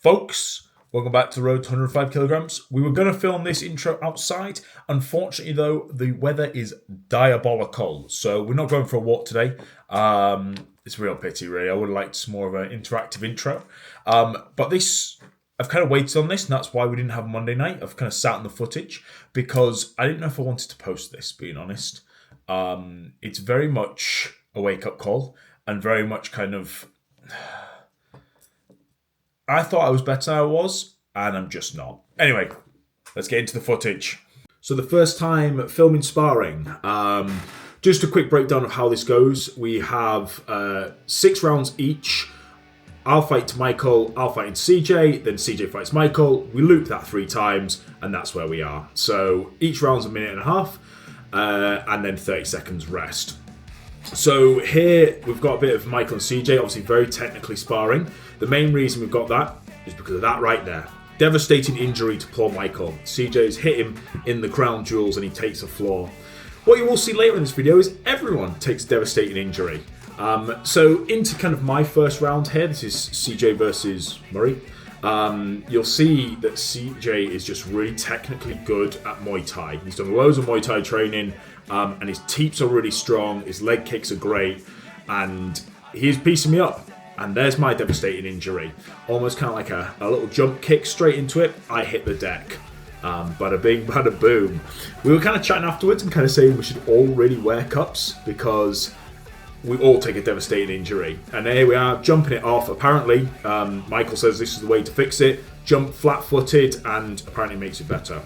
Folks, welcome back to Road to 105 kilograms. We were going to film this intro outside. Unfortunately, though, the weather is diabolical, so we're not going for a walk today. It's a real pity, really. I would have liked more of an interactive intro. But this, I've kind of waited on this, and that's why we didn't have Monday night. I've kind of sat on the footage because I didn't know if I wanted to post this, being honest. It's very much a wake-up call and very much kind of... I thought I was better than I was, and I'm just not. Anyway, let's get into the footage. So the first time filming Sparring. Just a quick breakdown of how this goes. We have 6 rounds each. I'll fight Michael, I'll fight CJ, then CJ fights Michael. We loop that 3 times, and that's where we are. So each round's a minute and a half, and then 30 seconds rest. So here we've got a bit of Michael and CJ, obviously very technically sparring. The main reason we've got that is because of that right there. Devastating injury to poor Michael. CJ's hit him in the crown jewels and he takes the floor. What you will see later in this video is everyone takes a devastating injury. So into kind of my first round here, this is CJ versus Mauy. You'll see that CJ is just really technically good at Muay Thai. He's done loads of Muay Thai training, and his teeps are really strong, his leg kicks are great, and he's piecing me up. And there's my devastating injury. Almost kind of like a little jump kick straight into it. I hit the deck. Bada bing, bada boom. We were kind of chatting afterwards and kind of saying we should all really wear cups because we all take a devastating injury. And here we are, jumping it off. Apparently, Michael says this is the way to fix it. Jump flat-footed, and apparently makes it better.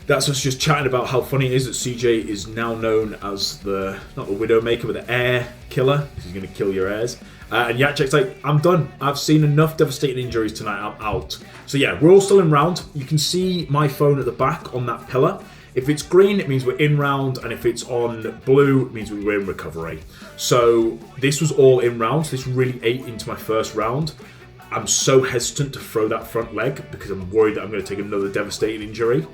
That's us just chatting about how funny it is that CJ is now known as the, not the Widowmaker, but the air killer. He's going to kill your airs. And Yachek's like, I'm done. I've seen enough devastating injuries tonight. I'm out. So yeah, we're all still in round. You can see my phone at the back on that pillar. If it's green, it means we're in round, and if it's on blue, it means we're in recovery. So this was all in round. So this really ate into my first round. I'm so hesitant to throw that front leg because I'm worried that I'm going to take another devastating injury.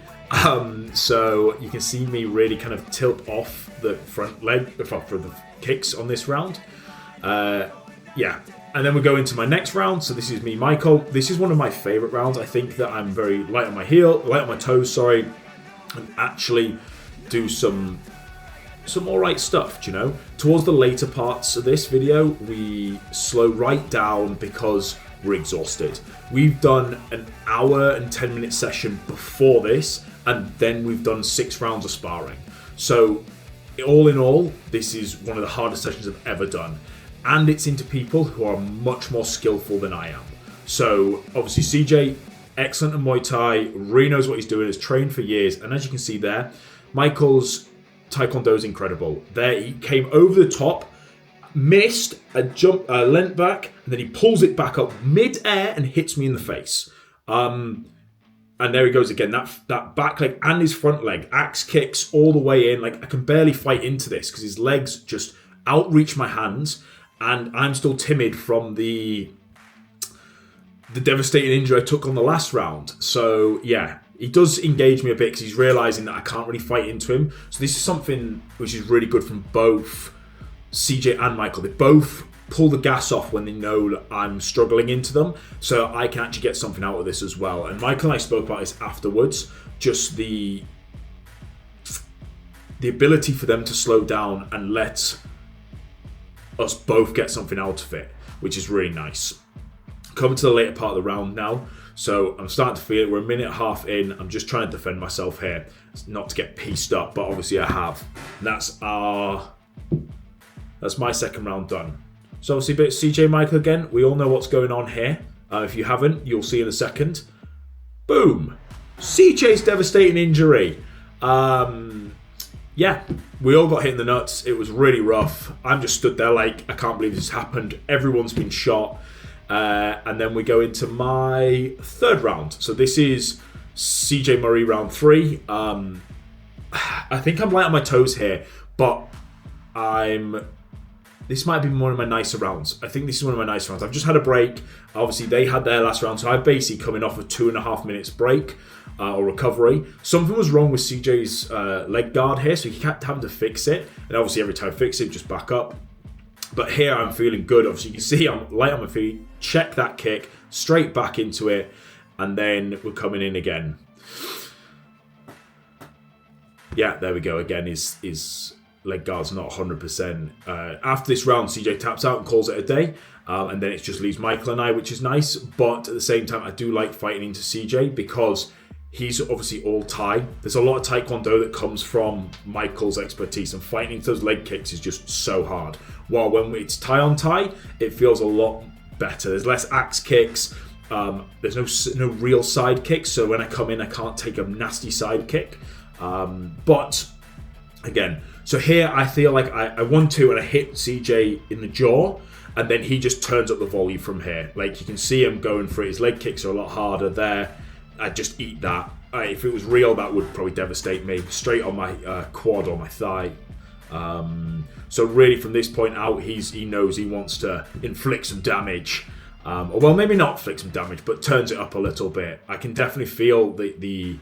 So you can see me really kind of tilt off the front leg for the kicks on this round. Yeah, and then we go into my next round. So this is me, Michael. This is one of my favorite rounds. I think that I'm very light on my toes, sorry, and actually do some alright stuff, you know. Towards the later parts of this video, we slow right down because we're exhausted. We've done an hour and 10-minute session before this, and then we've done 6 rounds of sparring. So all in all, this is one of the hardest sessions I've ever done. And it's into people who are much more skillful than I am. So obviously CJ, excellent at Muay Thai, really knows what he's doing, has trained for years. And as you can see there, Michael's Taekwondo is incredible. There he came over the top, missed a jump, leant back, and then he pulls it back up mid-air and hits me in the face. And there he goes again, that back leg and his front leg, axe kicks all the way in. Like, I can barely fight into this because his legs just outreach my hands, and I'm still timid from the devastating injury I took on the last round. So yeah, he does engage me a bit because he's realising that I can't really fight into him. So this is something which is really good from both CJ and Michael. They both pull the gas off when they know that I'm struggling into them, so I can actually get something out of this as well. And Michael and I spoke about this afterwards, just the ability for them to slow down and let us both get something out of it, which is really nice. Coming to the later part of the round now, so I'm starting to feel it. We're a minute and a half in. I'm just trying to defend myself here, not to get pieced up, but obviously I have. And that's my second round done. So obviously a bit CJ Michael again. We all know what's going on here. If you haven't, you'll see in a second. Boom! CJ's devastating injury. Yeah, we all got hit in the nuts. It was really rough. I'm just stood there like, I can't believe this happened. Everyone's been shot. And then we go into my third round. So this is CJ Mauy round 3. I think I'm light on my toes here, but this might be one of my nicer rounds. I think this is one of my nicer rounds. I've just had a break. Obviously, they had their last round, so I'm basically coming off a 2.5 minutes break or recovery. Something was wrong with CJ's leg guard here, so he kept having to fix it. And obviously, every time I fix it, just back up. But here I'm feeling good. Obviously, you can see I'm light on my feet. Check that kick. straight back into it, and then we're coming in again. Yeah, there we go. Again, his leg guard's not 100%. After this round, CJ taps out and calls it a day. And then it just leaves Michael and I, which is nice. But at the same time, I do like fighting into CJ because he's obviously all Thai. There's a lot of Taekwondo that comes from Michael's expertise. And fighting into those leg kicks is just so hard. While when it's Thai on Thai, it feels a lot better. There's less axe kicks. There's no real side kicks. So when I come in, I can't take a nasty side kick. But again, so here I feel like I 1-2 and I hit CJ in the jaw, and then he just turns up the volley from here. Like, you can see him going for it. His leg kicks are a lot harder there. I just eat that. If it was real, that would probably devastate me. Straight on my quad or my thigh. So really from this point out, he knows he wants to inflict some damage. Or well, maybe not inflict some damage, but turns it up a little bit. I can definitely feel the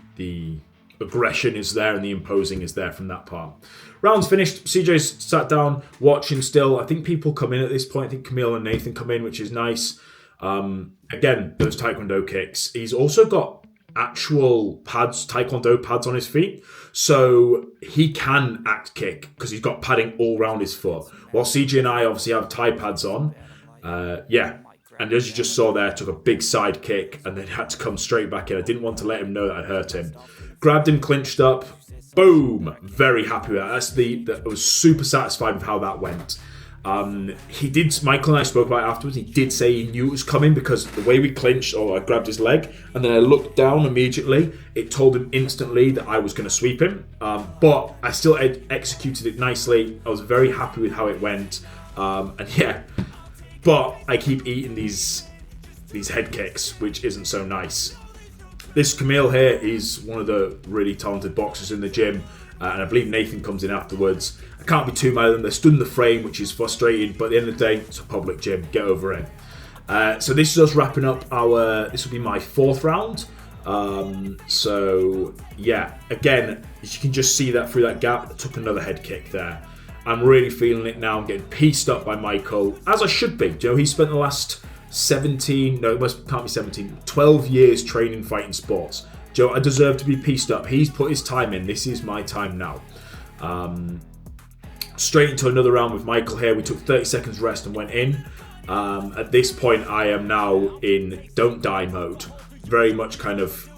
aggression is there and the imposing is there from that part. Round's finished. CJ's sat down watching still. I think people come in at this point. I think Camille and Nathan come in, which is nice. Again, those Taekwondo kicks. He's also got actual pads, Taekwondo pads on his feet. So he can act kick because he's got padding all around his foot. While CJ and I obviously have Thai pads on. And as you just saw there, took a big side kick and then had to come straight back in. I didn't want to let him know that I hurt him. Grabbed him, clinched up. Boom! Very happy with that. I was super satisfied with how that went. Michael and I spoke about it afterwards. He did say he knew it was coming because the way we clinched, I grabbed his leg and then I looked down immediately. It told him instantly that I was going to sweep him. But I still executed it nicely. I was very happy with how it went. But I keep eating these head kicks, which isn't so nice. This Camille here is one of the really talented boxers in the gym, and I believe Nathan comes in afterwards. I can't be too mad at them. They're stood in the frame, which is frustrating, but at the end of the day, it's a public gym. Get over it. So this is us wrapping up this will be my 4th round. Again, as you can just see that through that gap, I took another head kick there. I'm really feeling it now. I'm getting pieced up by Michael, as I should be. Do you know, he spent the last 12 years training fighting sports. Joe, I deserve to be pieced up. He's put his time in. This is my time now. Straight into another round with Michael here. We took 30 seconds rest and went in. At this point, I am now in don't die mode. Very much kind of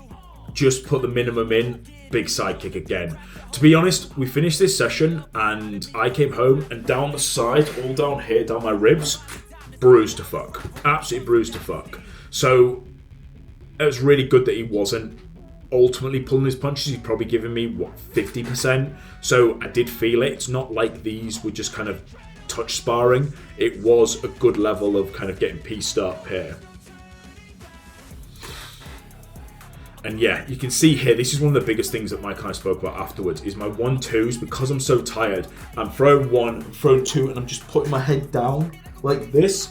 just put the minimum in. Big side kick again. To be honest, we finished this session and I came home and down the side, all down here, down my ribs, bruised to fuck. Absolutely bruised to fuck. So it was really good that he wasn't ultimately pulling his punches. He's probably giving me, 50%? So I did feel it. It's not like these were just kind of touch sparring. It was a good level of kind of getting pieced up here. And yeah, you can see here, this is one of the biggest things that Mike and I spoke about afterwards, is my 1-2s. Because I'm so tired, I'm throwing 1, throwing 2, and I'm just putting my head down like this.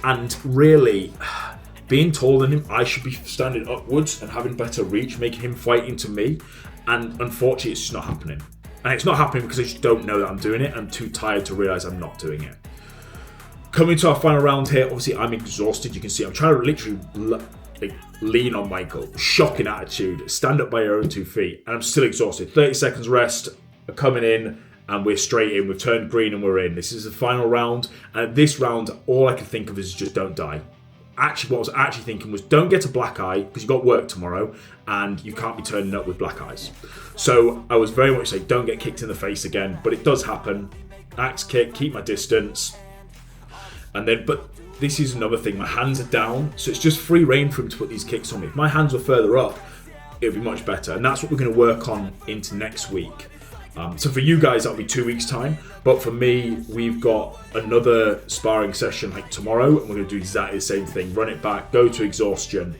And really, being taller than him, I should be standing upwards and having better reach, making him fight into me. And unfortunately, it's just not happening. And it's not happening because I just don't know that I'm doing it. I'm too tired to realise I'm not doing it. Coming to our final round here, obviously I'm exhausted. You can see I'm trying to literally lean on Michael. Shocking attitude. Stand up by your own 2 feet. And I'm still exhausted. 30 seconds rest. We're coming in. And we're straight in. We've turned green and we're in. This is the final round. And this round, all I can think of is just don't die. Actually, what I was actually thinking was don't get a black eye because you've got work tomorrow and you can't be turning up with black eyes. So I was very much like, don't get kicked in the face again. But it does happen. Axe kick, keep my distance. But this is another thing. My hands are down. So it's just free reign for him to put these kicks on me. If my hands were further up, it would be much better. And that's what we're going to work on into next week. So for you guys, that'll be 2 weeks' time. But for me, we've got another sparring session like tomorrow. And we're going to do exactly the same thing. Run it back, go to exhaustion.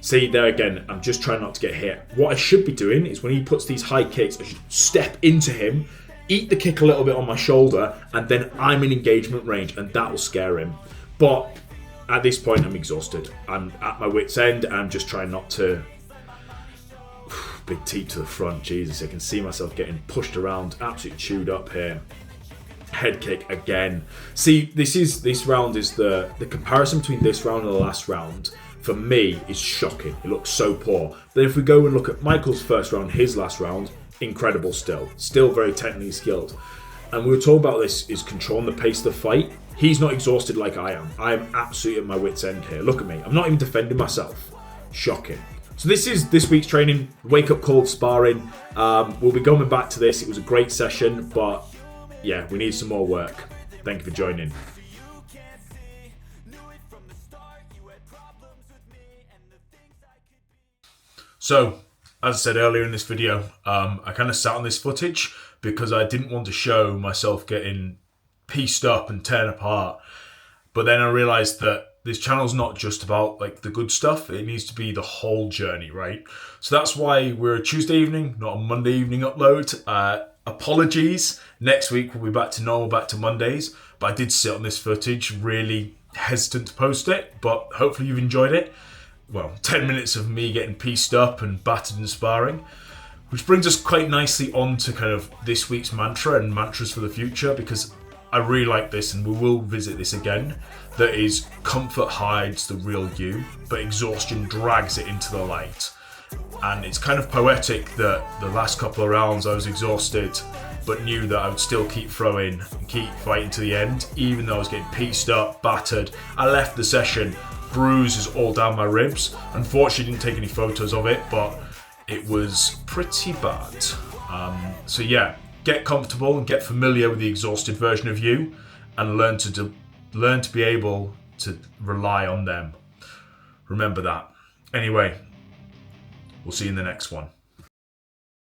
See, there again, I'm just trying not to get hit. What I should be doing is when he puts these high kicks, I should step into him, eat the kick a little bit on my shoulder, and then I'm in engagement range, and that will scare him. But at this point, I'm exhausted. I'm at my wit's end, and I'm just trying not to... Big teep to the front, Jesus. I can see myself getting pushed around, absolutely chewed up here. head kick again. See, this round is the comparison between this round and the last round, for me, is shocking. It looks so poor. Then if we go and look at Michael's first round, his last round, incredible still very technically skilled. And we were talking about this, is controlling the pace of the fight. He's not exhausted like I am. I am absolutely at my wit's end here. Look at me. I'm not even defending myself. Shocking. So this is this week's training, wake-up call sparring. We'll be going back to this. It was a great session, but yeah, we need some more work. Thank you for joining. So, as I said earlier in this video, I kind of sat on this footage because I didn't want to show myself getting pieced up and torn apart. But then I realised that this channel's not just about like the good stuff, it needs to be the whole journey, right? So that's why we're a Tuesday evening, not a Monday evening upload. Apologies, next week we'll be back to normal, back to Mondays. But I did sit on this footage, really hesitant to post it, but hopefully you've enjoyed it. Well, 10 minutes of me getting pieced up and battered in sparring. Which brings us quite nicely on to kind of this week's mantra and mantras for the future, because I really like this and we will visit this again. That is, comfort hides the real you, but exhaustion drags it into the light. And it's kind of poetic that the last couple of rounds I was exhausted, but knew that I would still keep throwing and keep fighting to the end, even though I was getting pieced up, battered. I left the session, bruises all down my ribs. Unfortunately, didn't take any photos of it, but it was pretty bad. So yeah, get comfortable and get familiar with the exhausted version of you, and learn to be able to rely on them. Remember that. Anyway, we'll see you in the next one.